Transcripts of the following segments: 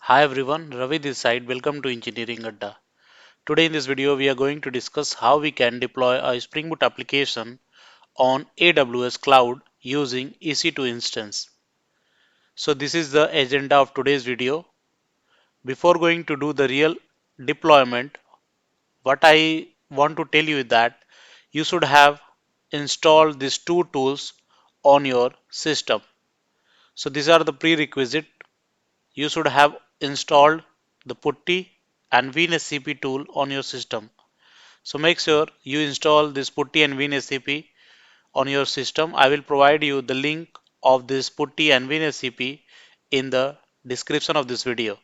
Hi everyone, Ravi this side. Welcome to Engineering Adda. Today in this video we are going to discuss how we can deploy a Spring Boot application on AWS cloud using EC2 instance. So this is the agenda of today's video. Before going to do the real deployment, what I want to tell you is that you should have installed these two tools on your system. So these are the prerequisite. You should have installed the putty and winscp tool on your system. So make sure you install this putty and winscp on your system. I will provide you the link of this putty and winscp in the description of this video.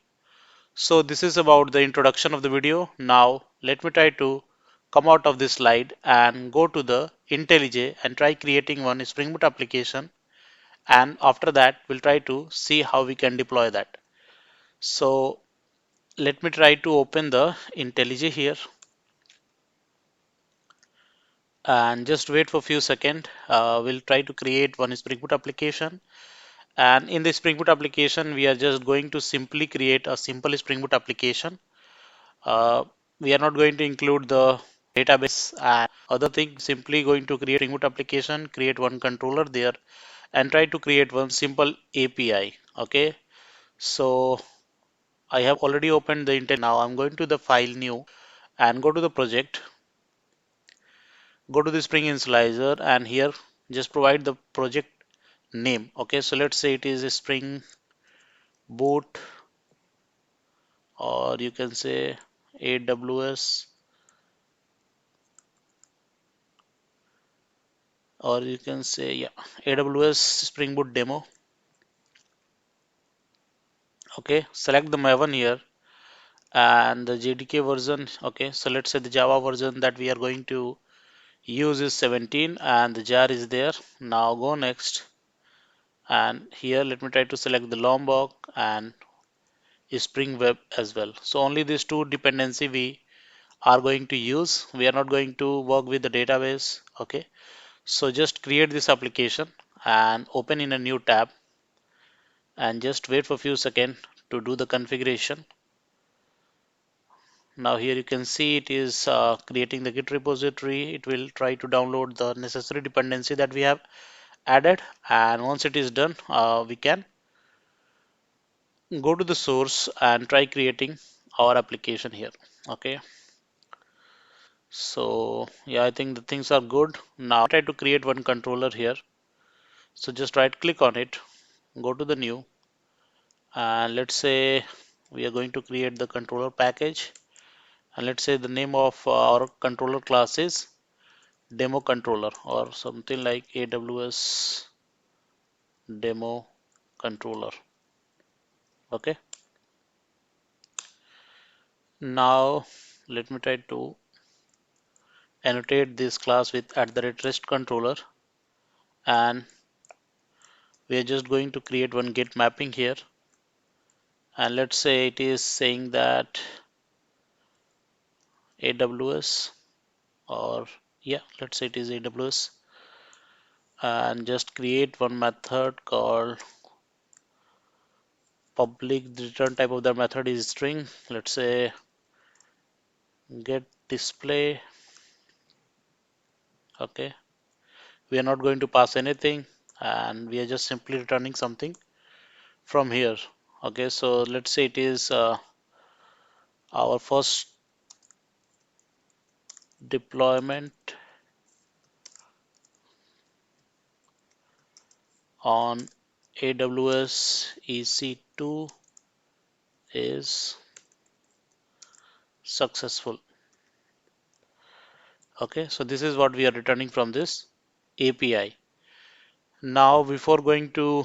So this is about the introduction of the video. Now let me try to come out of this slide and go to the IntelliJ and try creating one Spring Boot application, and after that we'll try to see how we can deploy that. So let me try to open the IntelliJ here and just wait for a few seconds. We'll try to create one Spring Boot application, and in the Spring Boot application we are just going to simply create a simple Spring Boot application. uh, we are not going to include the database and other things. Simply going to create Spring Boot application, create one controller there, and try to create one simple API. Okay, so I have already opened the Intel. Now I'm going to the file new and go to the project, go to the Spring Initializer, and here just provide the project name. Okay, so let's say it is a Spring Boot, or you can say AWS, or you can say, yeah, AWS Spring Boot demo. Okay, select the maven here and the JDK version. Okay, so let's say the Java version that we are going to use is 17 and the jar is there. Now go next, and here let me try to select the Lombok and Spring Web as well. So only these two dependency we are going to use. We are not going to work with the database. Okay, so just create this application and open in a new tab and just wait for a few seconds to do the configuration. Now here you can see it is creating the Git repository. It will try to download the necessary dependency that we have added, and once it is done, we can go to the source and try creating our application here. Okay, so yeah, I think the things are good. Now try to create one controller here. So just right click on it, go to the new, and let's say we are going to create the controller package, and let's say the name of our controller class is demo controller or something like AWS demo controller. Okay, now let me try to annotate this class with @rest controller, and we are just going to create one git mapping here, and let's say it is saying that AWS, or yeah, let's say it is AWS, and just create one method called public. The return type of the method is string. Let's say get display. Okay, we are not going to pass anything, and we are just simply returning something from here. Okay, so let's say it is our first deployment on AWS EC2 is successful. Okay, so this is what we are returning from this API. Now before going to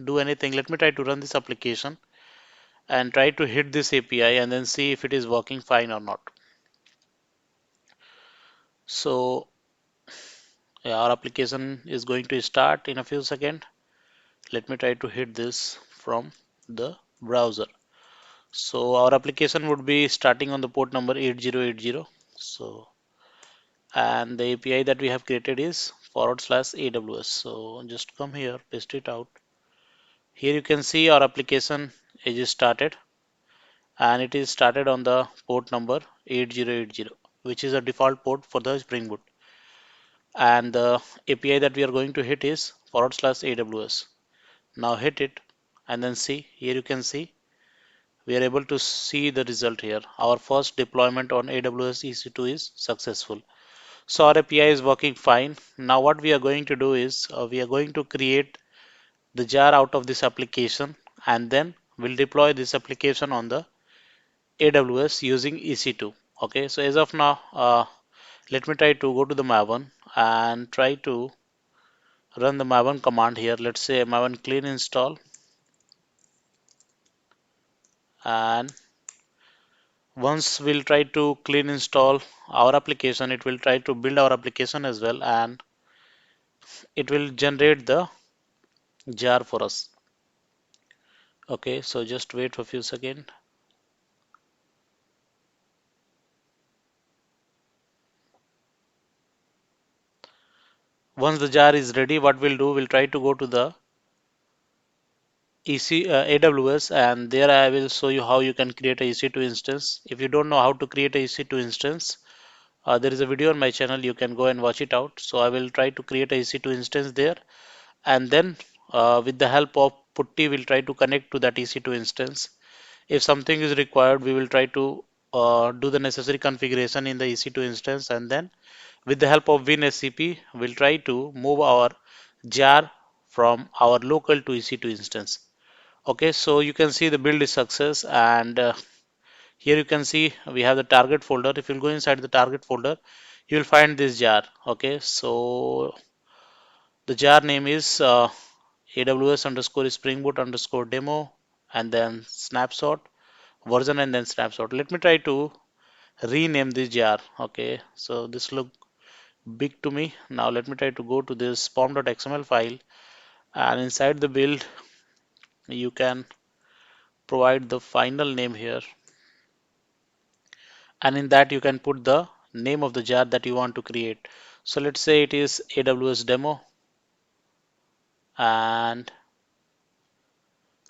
do anything, let me try to run this application and try to hit this API and then see if it is working fine or not. So yeah, our application is going to start in a few seconds. Let me try to hit this from the browser. So our application would be starting on the port number 8080. So, and the API that we have created is /AWS. So just come here, paste it out. Here you can see our application it is started, and it is started on the port number 8080, which is a default port for the Spring Boot. And the API that we are going to hit is /AWS. Now hit it and then see. Here you can see we are able to see the result here. Our first deployment on AWS EC2 is successful. So our API is working fine. Now what we are going to do is we are going to create the jar out of this application, and then we'll deploy this application on the AWS using EC2. Okay, so as of now, let me try to go to the maven and try to run the maven command here. Let's say maven clean install, and once we'll try to clean install our application, it will try to build our application as well, and it will generate the jar for us. Okay, so just wait for a few seconds. Once the jar is ready, what we'll do, we'll try to go to the AWS, and there I will show you how you can create a EC2 instance. If you don't know how to create a EC2 instance, there is a video on my channel, you can go and watch it out. So I will try to create a EC2 instance there, and then with the help of putty, we'll try to connect to that EC2 instance. If something is required, we will try to do the necessary configuration in the EC2 instance, and then with the help of winscp, we'll try to move our jar from our local to EC2 instance. Okay, so you can see the build is success, and here you can see we have the target folder. If you'll go inside the target folder, you will find this jar. Okay, so the jar name is AWS underscore Spring Boot underscore demo, and then snapshot version, and then snapshot. Let me try to rename this jar. Okay, so this look big to me. Now let me try to go to this pom.xml file, and inside the build you can provide the final name here, and in that you can put the name of the jar that you want to create. So let's say it is AWS demo, and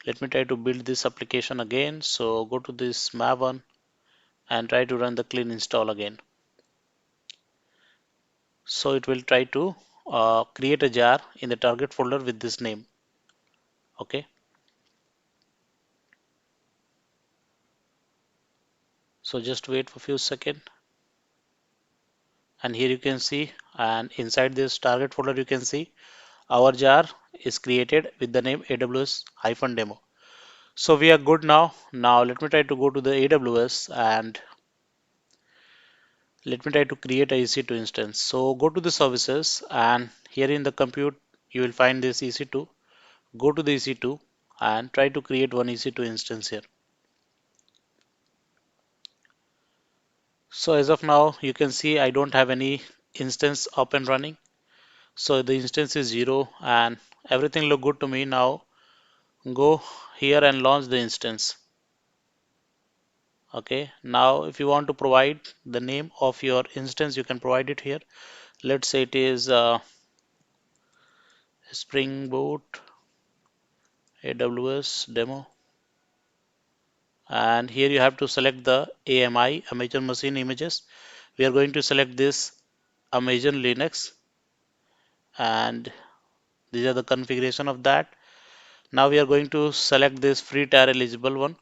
let me try to build this application again. So go to this maven and try to run the clean install again. So it will try to create a jar in the target folder with this name. Okay, so just wait for a few seconds, and here you can see, and inside this target folder you can see our jar is created with the name AWS-demo. So we are good now. Now let me try to go to the AWS, and let me try to create a EC2 instance. So go to the services, and here in the compute you will find this EC2. Go to the EC2 and try to create one EC2 instance here. So as of now you can see I don't have any instance up and running. So the instance is 0 and everything look good to me. Now go here and launch the instance. Okay, now if you want to provide the name of your instance, you can provide it here. Let's say it is Spring Boot AWS demo, and here you have to select the AMI, Amazon Machine Images. We are going to select this Amazon Linux, and these are the configuration of that. Now we are going to select this free tier eligible one,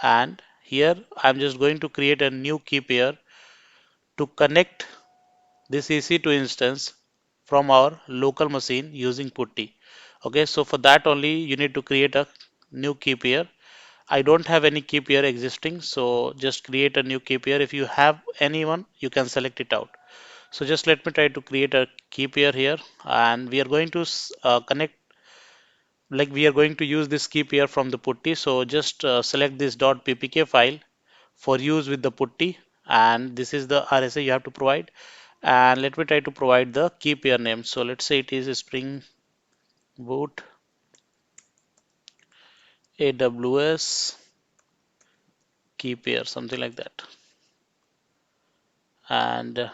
and here I'm just going to create a new key pair to connect this EC2 instance from our local machine using putty. Okay, so for that only you need to create a new key pair. I don't have any key pair existing, so just create a new key pair. If you have anyone, you can select it out. So just let me try to create a key pair here, and we are going to connect, like we are going to use this key pair from the putty. So just select this .ppk file for use with the putty, and this is the RSA you have to provide. And let me try to provide the key pair name. So let's say it is Spring Boot AWS key pair, something like that. And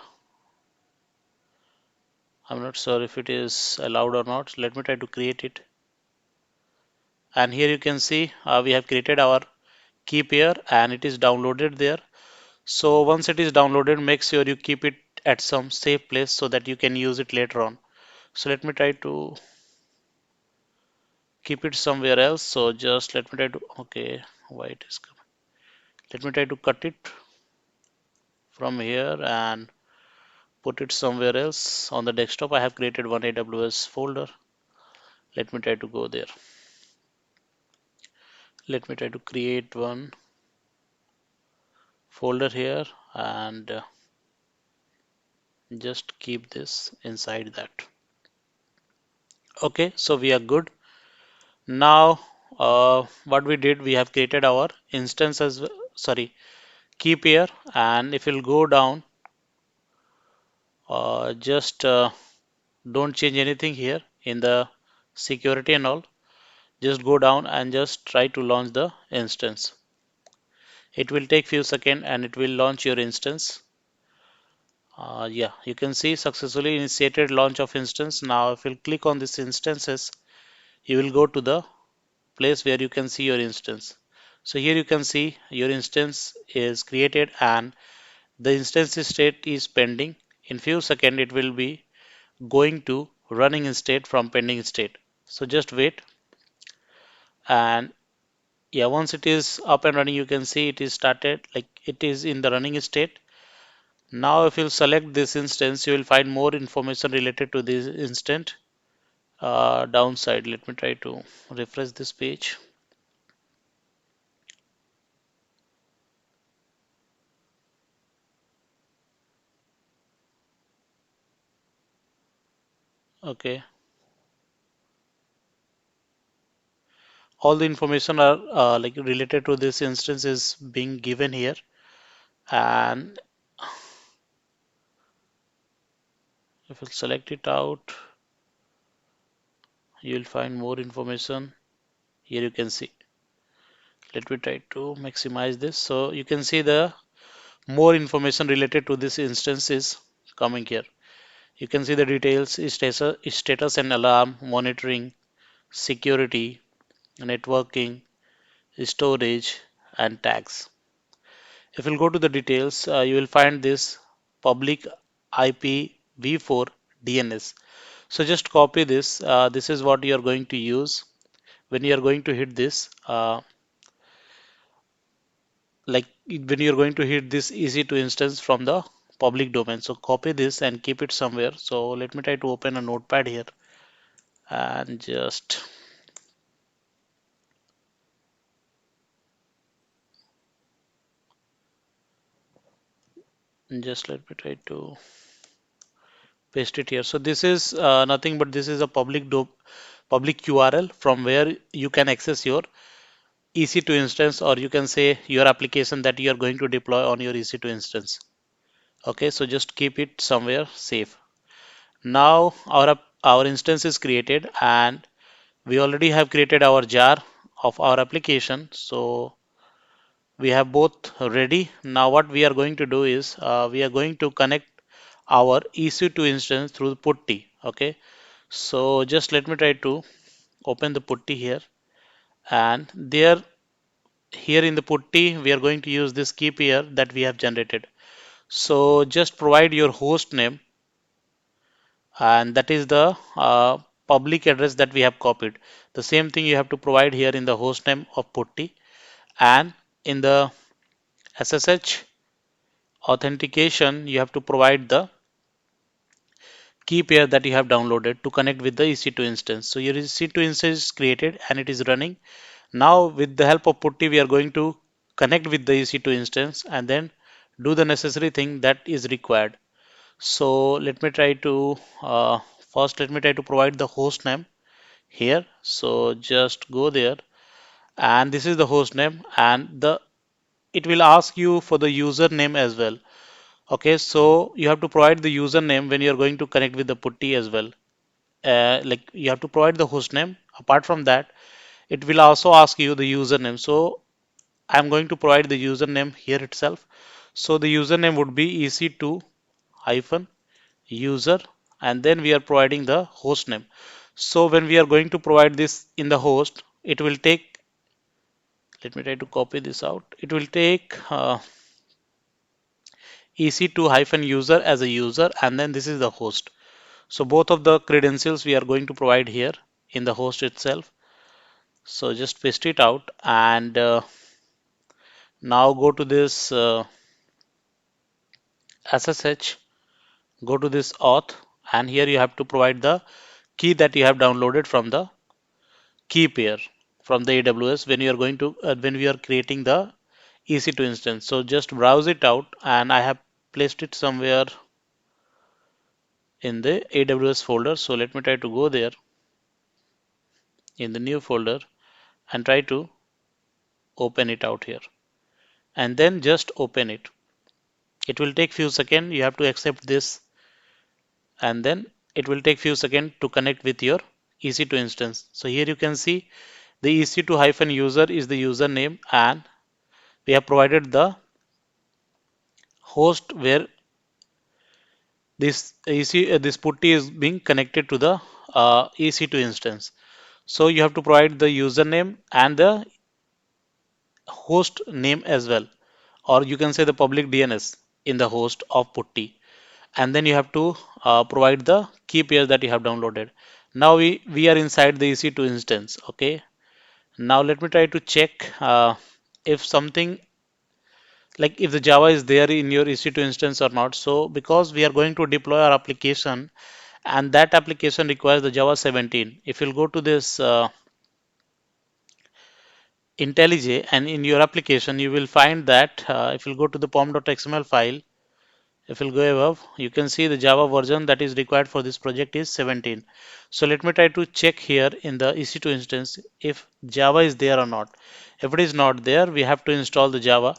I'm not sure if it is allowed or not. Let me try to create it. and here you can see we have created our key pair and it is downloaded there. So once it is downloaded, make sure you keep it at some safe place so that you can use it later on. So let me try to keep it somewhere else. So just let me try to, okay, why it is coming. Let me try to cut it from here and put it somewhere else. On the desktop, I have created one AWS folder. Let me try to go there. Let me try to create one folder here and just keep this inside that. Okay, so we are good. Now, what we did, we have created our instance as well, sorry, key pair, and if you'll go down, just don't change anything here in the security and all. Just go down and just try to launch the instance. It will take few seconds and it will launch your instance. Yeah, you can see successfully initiated launch of instance. Now, if you click on this instances, you will go to the place where you can see your instance. So here you can see your instance is created and the instance state is pending. In few seconds it will be going to running state from pending state. So just wait, and yeah, once it is up and running, you can see it is started, like it is in the running state. Now if you select this instance, you will find more information related to this instant. Downside, let me try to refresh this page. Okay, all the information are like related to this instance is being given here, and if you select it out, you will find more information. Here you can see, let me try to maximize this, so you can see the more information related to this instance is coming here. You can see the details, status and alarm, monitoring, security, networking, storage, and tags. If you go to the details, you will find this public IPv4 DNS. So just copy this. This is what you are going to use when you are going to hit this. Like when you are going to hit this EC2 instance from the public domain. So copy this and keep it somewhere. So let me try to open a notepad here and just let me try to paste it here. So this is nothing but this is a public URL from where you can access your EC2 instance, or you can say your application that you are going to deploy on your EC2 instance. Okay, so just keep it somewhere safe. Now our instance is created and we already have created our jar of our application. So we have both ready. Now what we are going to do is we are going to connect our EC2 instance through putty. Okay, so just let me try to open the putty here, and there here in the putty we are going to use this key pair that we have generated. So just provide your host name, and that is the public address that we have copied. The same thing you have to provide here in the host name of putty, and in the SSH authentication you have to provide the key pair that you have downloaded to connect with the EC2 instance. So your EC2 instance is created and it is running. Now with the help of putty we are going to connect with the EC2 instance and then do the necessary thing that is required. So let me try to first let me try to provide the host name here. So just go there, and this is the host name, and the it will ask you for the username as well. Okay, so you have to provide the username when you are going to connect with the putty as well. Like you have to provide the host name. Apart from that, it will also ask you the username. So I'm going to provide the username here itself. So the username would be EC2 hyphen user, and then we are providing the host name. So when we are going to provide this in the host, it will take, let me try to copy this out. It will take EC2-user as a user, and then this is the host. So both of the credentials we are going to provide here in the host itself. So just paste it out, and now go to this SSH, go to this auth, and here you have to provide the key that you have downloaded from the key pair from the AWS when you are going to when we are creating the EC2 instance. So just browse it out, and I have placed it somewhere in the AWS folder. So let me try to go there in the new folder and try to open it out here, and then just open it. It will take few seconds. You have to accept this, and then it will take few seconds to connect with your EC2 instance. So here you can see the EC2-user is the username, and we have provided the host where this putty is being connected to the EC2 instance. So you have to provide the username and the host name as well, or you can say the public DNS in the host of putty, and then you have to provide the key pair that you have downloaded. Now we are inside the EC2 instance. Okay, now let me try to check if something like if the Java is there in your EC2 instance or not. So because we are going to deploy our application, and that application requires the Java 17. If you'll go to this IntelliJ, and in your application you will find that if you go to the pom.xml file, if you'll go above, you can see the Java version that is required for this project is 17. So let me try to check here in the EC2 instance if Java is there or not. If it is not there, we have to install the Java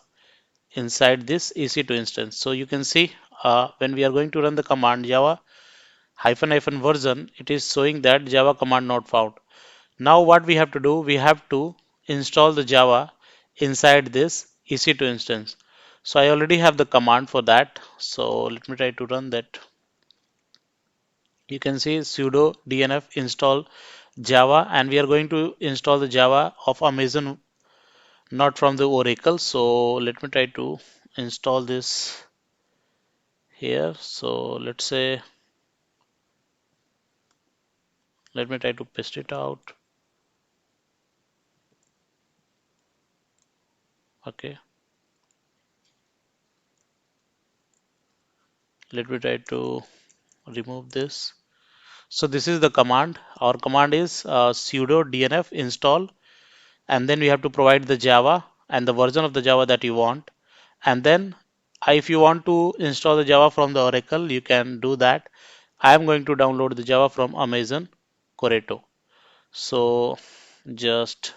inside this EC2 instance. So you can see when we are going to run the command Java hyphen hyphen version, it is showing that Java command not found. Now what we have to do, we have to install the Java inside this EC2 instance. So I already have the command for that. So let me try to run that. You can see sudo dnf install Java, and we are going to install the Java of Amazon, not from the Oracle. So let me try to install this here. So let's say, let me try to paste it out. Okay, let me try to remove this. So this is the command. Our command is sudo dnf install, and then we have to provide the Java and the version of the Java that you want. And then if you want to install the Java from the Oracle, you can do that. I am going to download the Java from Amazon Coreto. So just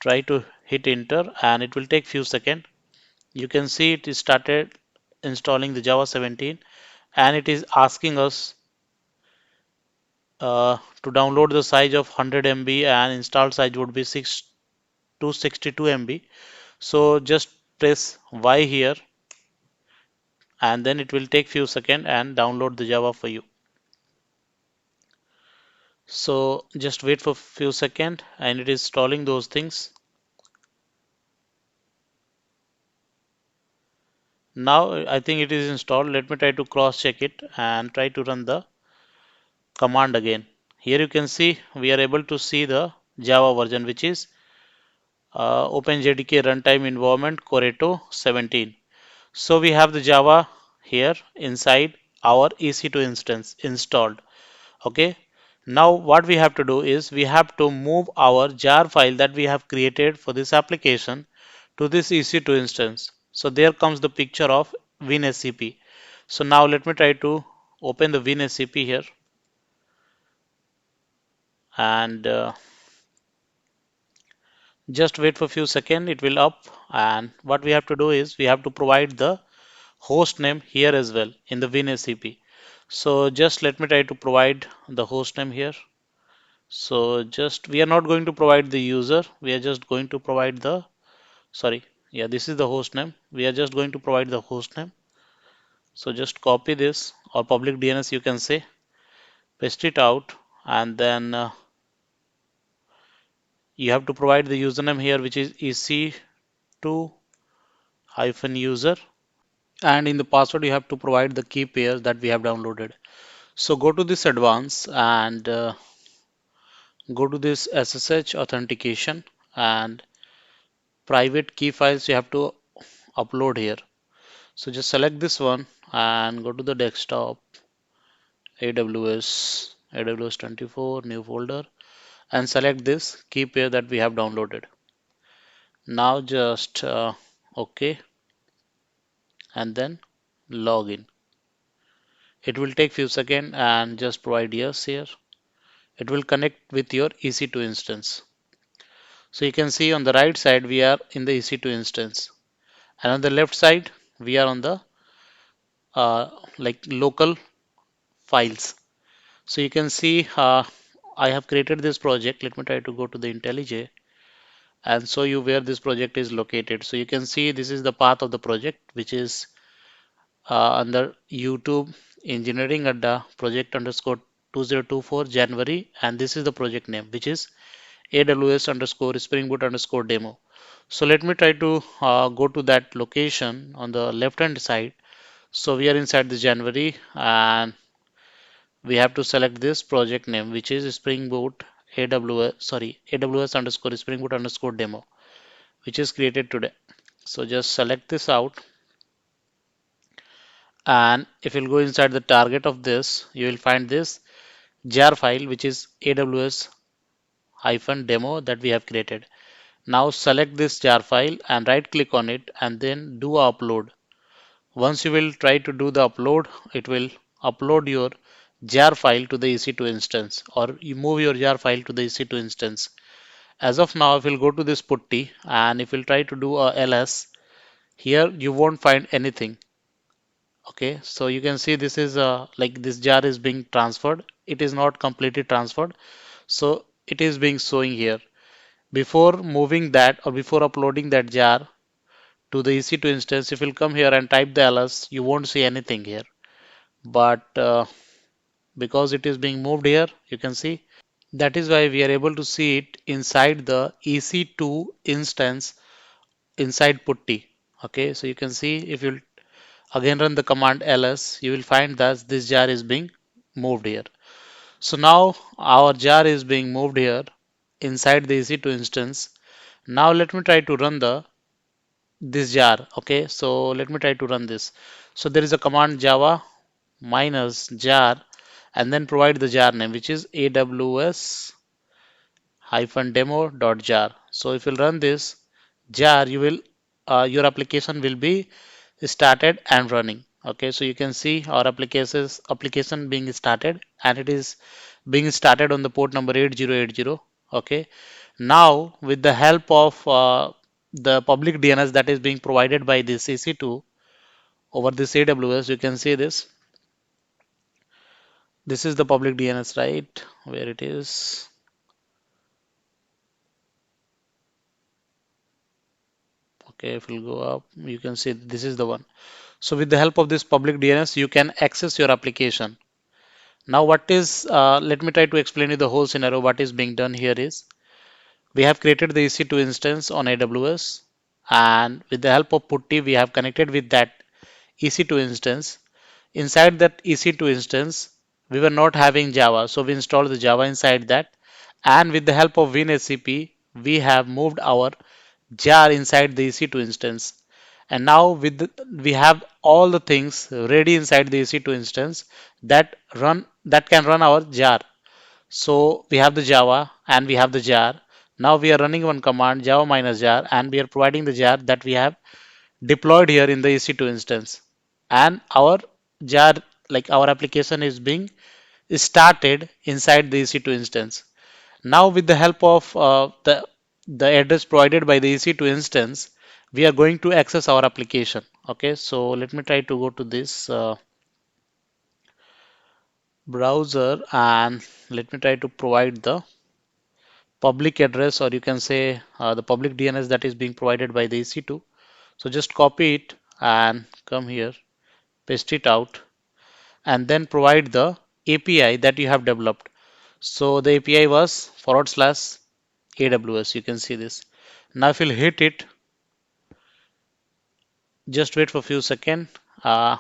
try to hit enter, and it will take few seconds. You can see it is started installing the Java 17, and it is asking us to download the size of 100 MB, and installed size would be 6 to 62 MB. So just press Y here, and then it will take few seconds and download the Java for you. So just wait for few seconds, and it is installing those things. Now I think it is installed. Let me try to cross check it and try to run the command again. Here you can see we are able to see the Java version, which is OpenJDK runtime environment Coreto 17. So we have the Java here inside our EC2 instance installed. Okay. Now what we have to do is we have to move our jar file that we have created for this application to this EC2 instance. So there comes the picture of winscp. So now let me try to open the winscp here, and just wait for a few seconds, it will up. And what we have to do is we have to provide the host name here as well in the winscp. So just let me try to provide the host name here. So just we are not going to provide the user, we are just going to provide the, sorry, yeah, this is the host name. We are just going to provide the host name. So just copy this, or public DNS you can say, paste it out, and then you have to provide the username here, which is EC2-user, and in the password you have to provide the key pairs that we have downloaded. So go to this advanced and go to this SSH authentication, and private key files you have to upload here. So just select this one and go to the desktop, AWS 24, new folder, and select this key pair that we have downloaded. Now just OK, and then log in. It will take few seconds and just provide yes here. It will connect with your EC2 instance. So you can see on the right side we are in the EC2 instance, and on the left side we are on the like local files. So you can see I have created this project. Let me try to go to the IntelliJ and show you where this project is located. So you can see this is the path of the project, which is under YouTube Engineering Adda project underscore 2024 January, and this is the project name, which is AWS underscore Spring Boot underscore demo. So let me try to go to that location on the left hand side. So we are inside the January, and we have to select this project name, which is Spring Boot AWS underscore Spring Boot underscore demo, which is created today. So just select this out, and if you'll go inside the target of this, you will find this jar file, which is AWS demo that we have created. Now select this jar file and right click on it and then do a upload. Once you will try to do the upload, it will upload your jar file to the EC2 instance, or you move your jar file to the EC2 instance. As of now, if you'll go to this putty and if you'll try to do a ls, here you won't find anything. Okay, so you can see this is like this jar is being transferred. It is not completely transferred, so it is being showing here. Before moving that or before uploading that jar to the EC2 instance, if you'll come here and type the ls, you won't see anything here. But because it is being moved here, you can see that is why we are able to see it inside the EC2 instance inside putty. Okay, so you can see if you again run the command ls, you will find that this jar is being moved here. So now our jar is being moved here inside the EC2 instance. Now let me try to run this jar. Okay, so let me try to run this. So there is a command java minus jar and then provide the jar name, which is aws demo.jar. So if you run this jar, you will your application will be started and running. Okay, so you can see our application being started, and it is being started on the port number 8080. Okay, now with the help of the public DNS that is being provided by this EC2 over this AWS, you can see this. This is the public DNS, right? Where it is. Okay, if we'll go up, you can see this is the one. So with the help of this public DNS, you can access your application. Now what is, let me try to explain you the whole scenario. What is being done here is, we have created the EC2 instance on AWS, and with the help of putty, we have connected with that EC2 instance. Inside that EC2 instance, we were not having Java, so we installed the Java inside that. And with the help of winscp, we have moved our jar inside the EC2 instance. And now we have all the things ready inside the EC2 instance that can run our jar. So we have the Java and we have the jar. Now we are running one command java minus jar, and we are providing the jar that we have deployed here in the EC2 instance. And our jar, like our application, is being started inside the EC2 instance. Now with the help of the address provided by the EC2 instance, we are going to access our application. Okay, so let me try to go to this browser, and let me try to provide the public address, or you can say the public DNS that is being provided by the EC2. So just copy it and come here, paste it out, and then provide the API that you have developed. So the API was // AWS. You can see this. Now if you'll hit it, just wait for a few seconds. Uh,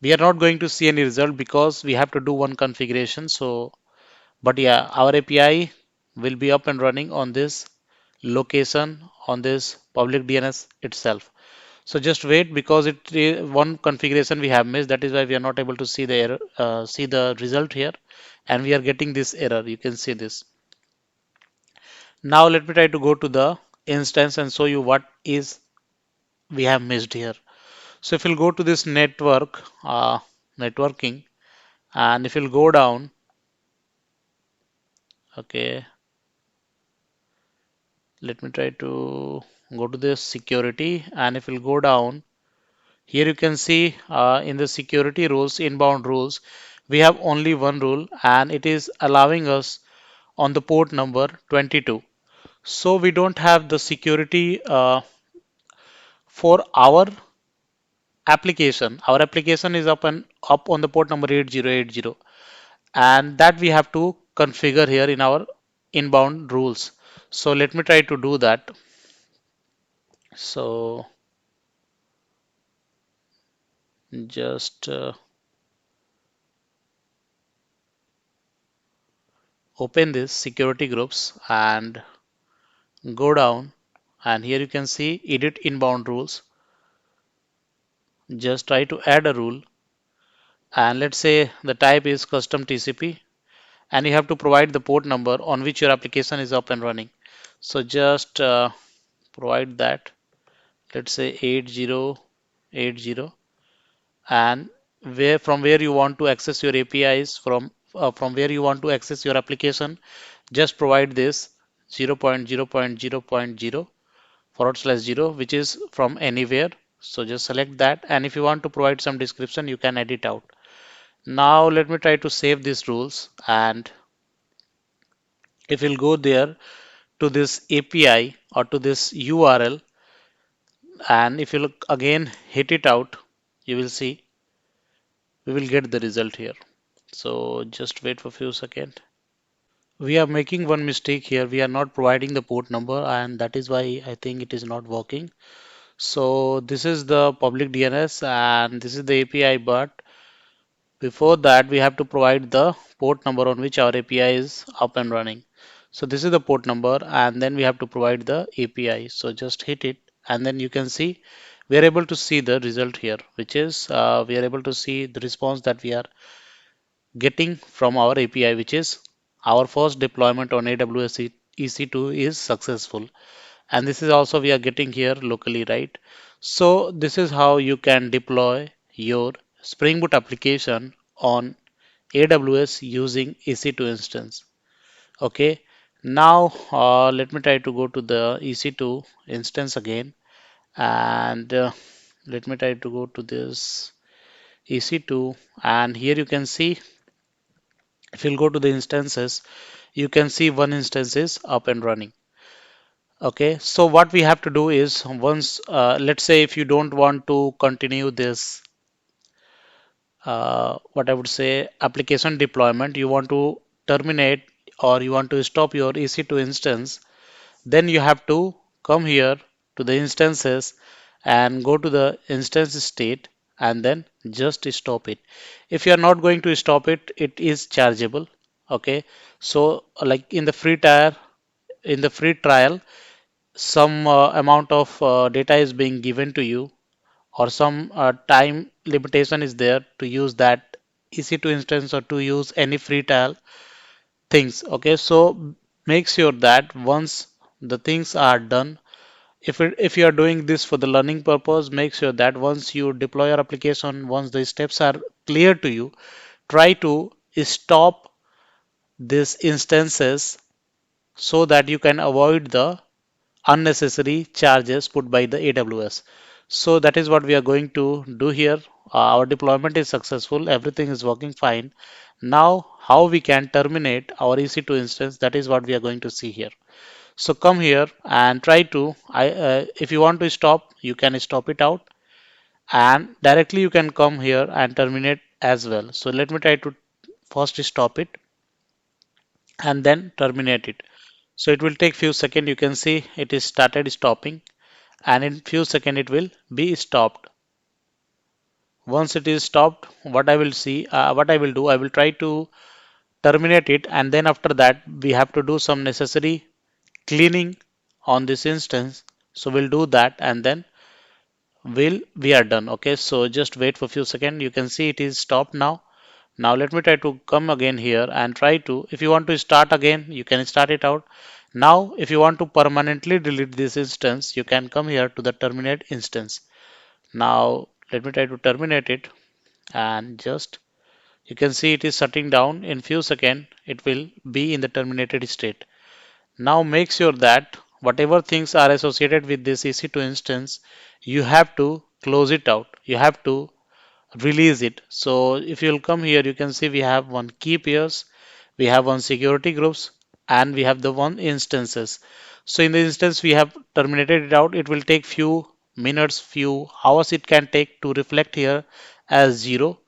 we are not going to see any result because we have to do one configuration. So, but yeah, our API will be up and running on this location on this public DNS itself. So just wait because one configuration we have missed. That is why we are not able to see the error, see the result here, and we are getting this error. You can see this. Now let me try to go to the instance and show you what is we have missed here. So if you'll go to this networking, and if you'll go down, okay, let me try to go to this security, and if you'll go down, here you can see in the security rules, inbound rules, we have only one rule, and it is allowing us on the port number 22. So we don't have the security for our application. Our application is up on the port number 8080, and that we have to configure here in our inbound rules. So let me try to do that. So just open this security groups and go down, and here you can see edit inbound rules. Just try to add a rule, and let's say the type is custom TCP, and you have to provide the port number on which your application is up and running. So just provide that, let's say 8080, and where you want to access your APIs from where you want to access your application, just provide this 0.0.0.0 /0, which is from anywhere. So just select that, and if you want to provide some description, you can edit out. Now let me try to save these rules, and if you'll go there to this API or to this URL, and if you look again hit it out, you will see we will get the result here. So just wait for a few seconds. We are making one mistake here. We are not providing the port number, and that is why I think it is not working. So this is the public DNS and this is the API, but before that we have to provide the port number on which our API is up and running. So this is the port number, and then we have to provide the API. So just hit it, and then you can see we are able to see the result here, which is we are able to see the response that we are getting from our API, which is our first deployment on AWS EC2 is successful. And this is also we are getting here locally, right? So this is how you can deploy your Spring Boot application on AWS using EC2 instance. Okay, now let me try to go to the EC2 instance again, and let me try to go to this EC2, and here you can see if you'll go to the instances, you can see one instance is up and running. Okay, so what we have to do is once, let's say if you don't want to continue this, what I would say, application deployment, you want to terminate or you want to stop your EC2 instance, then you have to come here to the instances and go to the instance state and then just stop it. If you are not going to stop it, it is chargeable. Okay, so like in the free trial, some amount of data is being given to you, or some time limitation is there to use that EC2 instance or to use any free trial things. Okay, so make sure that once the things are done, if you are doing this for the learning purpose, make sure that once you deploy your application, once the steps are clear to you, try to stop these instances so that you can avoid the unnecessary charges put by the AWS. So that is what we are going to do here. Our deployment is successful, everything is working fine. Now how we can terminate our EC2 instance, that is what we are going to see here. So come here and try to, if you want to stop, you can stop it out, and directly you can come here and terminate as well. So let me try to first stop it and then terminate it. So it will take few seconds. You can see it is started stopping, and in few seconds it will be stopped. Once it is stopped, what I will do, I will try to terminate it, and then after that we have to do some necessary cleaning on this instance. So we'll do that, and then we are done. Okay, so just wait for a few seconds. You can see it is stopped now. Now let me try to come again here and try to, if you want to start again, you can start it out. Now if you want to permanently delete this instance, you can come here to the terminate instance. Now let me try to terminate it, and just you can see it is shutting down. In few seconds it will be in the terminated state. Now make sure that whatever things are associated with this EC2 instance, you have to close it out. You have to release it. So if you'll come here, you can see we have one key pairs, we have one security groups, and we have the one instances. So in the instance we have terminated it out. It will take few minutes, few hours it can take to reflect here as 0.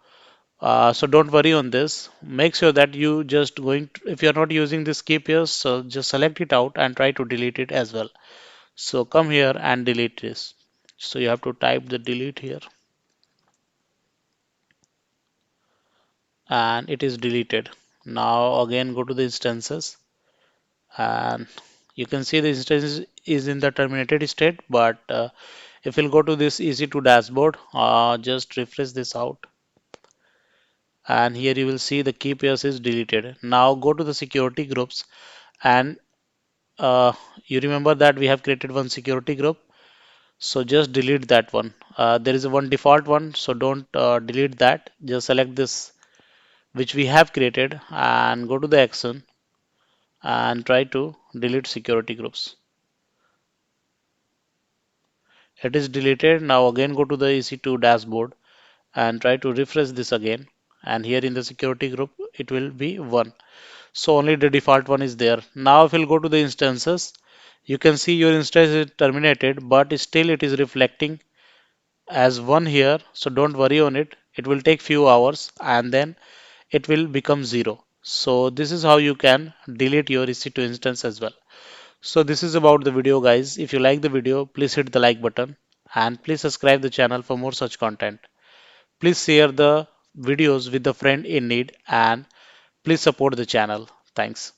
So don't worry on this. Make sure that you just if you're not using this key pairs, so just select it out and try to delete it as well. So come here and delete this. So you have to type the delete here, and it is deleted. Now again go to the instances, and you can see the instance is in the terminated state. But if you'll go to this EC2 dashboard, just refresh this out, and here you will see the key pairs is deleted. Now go to the security groups, and you remember that we have created one security group, so just delete that one. There is a one default one, so don't delete that. Just select this which we have created and go to the action and try to delete security groups. It is deleted. Now again go to the EC2 dashboard and try to refresh this again, and here in the security group it will be 1. So only the default one is there. Now if you'll go to the instances, you can see your instance is terminated, but still it is reflecting as 1 here. So don't worry on it. It will take few hours and then it will become 0. So this is how you can delete your EC2 instance as well. So this is about the video, guys. If you like the video, please hit the like button and please subscribe the channel for more such content. Please share the videos with the friend in need, and please support the channel. Thanks.